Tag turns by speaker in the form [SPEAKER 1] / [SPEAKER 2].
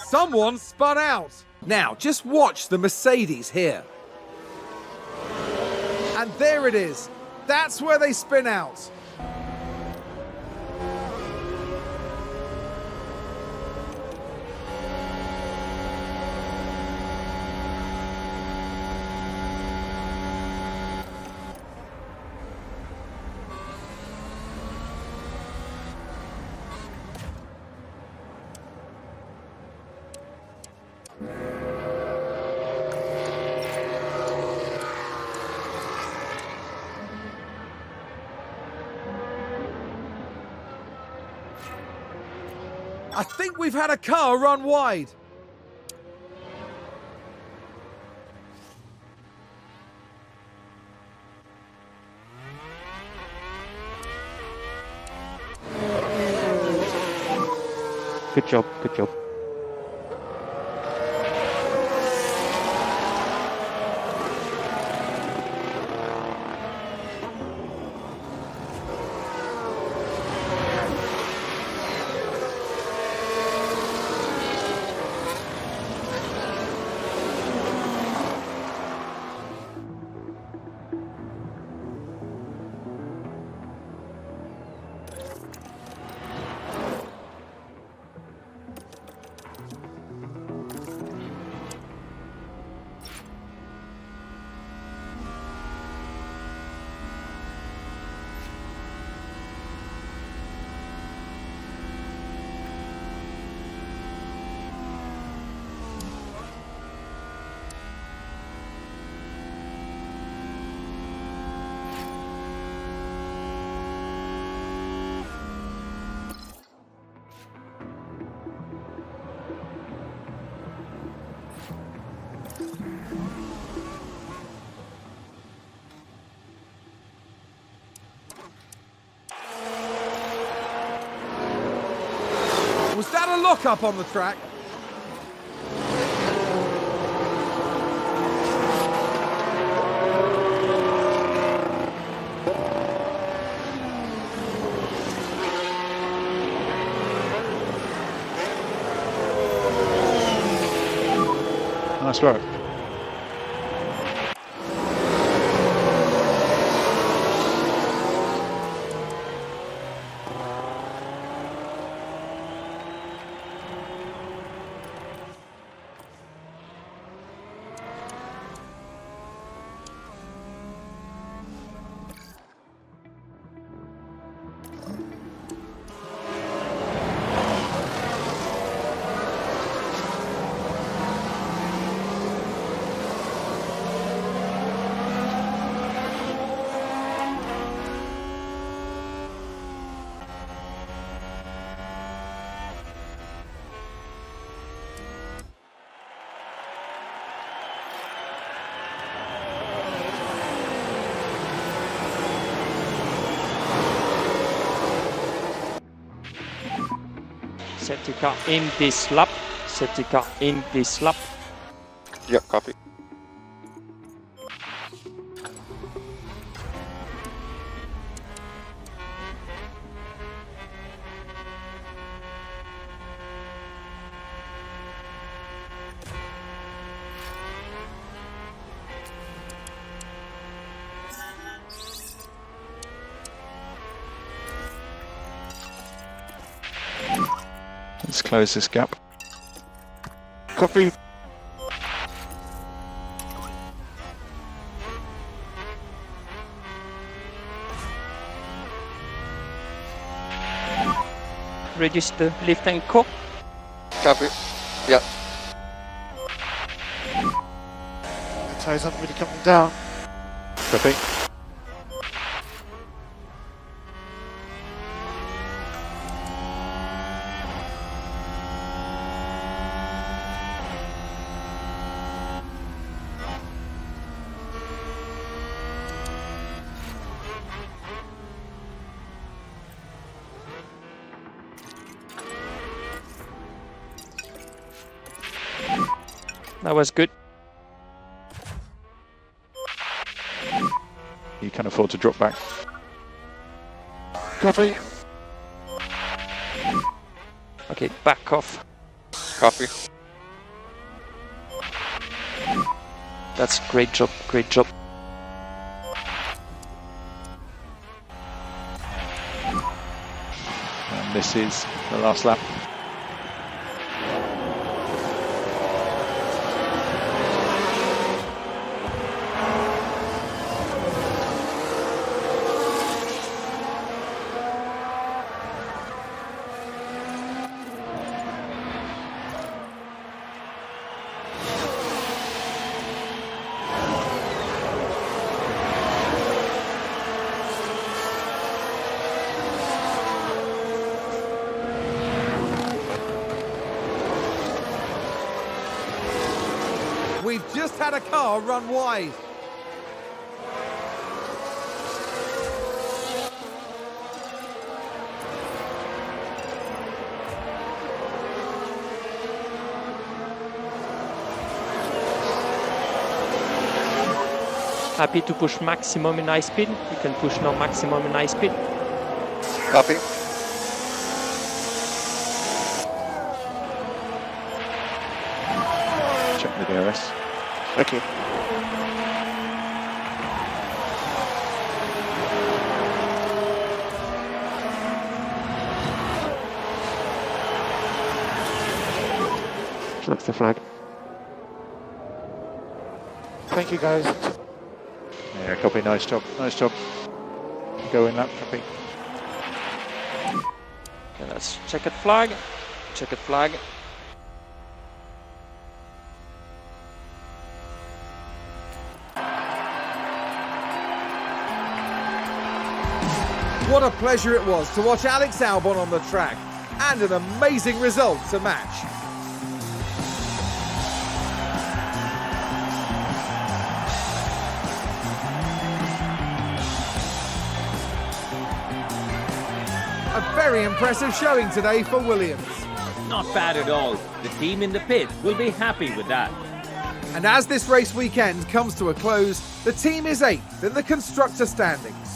[SPEAKER 1] Someone spun out. Now, just watch the Mercedes here. And there it is. That's where they spin out. I think we've had a car run wide.
[SPEAKER 2] Good job, good job. Was that a lock-up on the track? Nice work.
[SPEAKER 3] Safety car in this lap. Safety car in this lap.
[SPEAKER 4] Yeah, copy.
[SPEAKER 2] Let's close this gap.
[SPEAKER 4] Copy.
[SPEAKER 3] Register lift and co.
[SPEAKER 4] Copy. Yeah.
[SPEAKER 5] The tyres aren't really coming down.
[SPEAKER 2] Copy.
[SPEAKER 3] That was good.
[SPEAKER 2] You can afford to drop back.
[SPEAKER 5] Copy.
[SPEAKER 3] Okay, back off.
[SPEAKER 4] Copy.
[SPEAKER 3] That's great job, great job.
[SPEAKER 6] And this is the last lap.
[SPEAKER 1] We've just had a car run wide.
[SPEAKER 3] Happy to push maximum in high speed. You can push now maximum in high speed.
[SPEAKER 4] Copy.
[SPEAKER 6] Check the DRS.
[SPEAKER 5] Okay.
[SPEAKER 3] That's the flag.
[SPEAKER 5] Thank you, guys.
[SPEAKER 6] Yeah, copy. Nice job. Nice job. Go in lap. Copy.
[SPEAKER 3] Okay, let's checkered flag. Checkered flag.
[SPEAKER 1] What a pleasure it was to watch Alex Albon on the track, and an amazing result to match. A very impressive showing today for Williams.
[SPEAKER 7] Not bad at all. The team in the pit will be happy with that.
[SPEAKER 1] And as this race weekend comes to a close, the team is 8th in the constructor standings.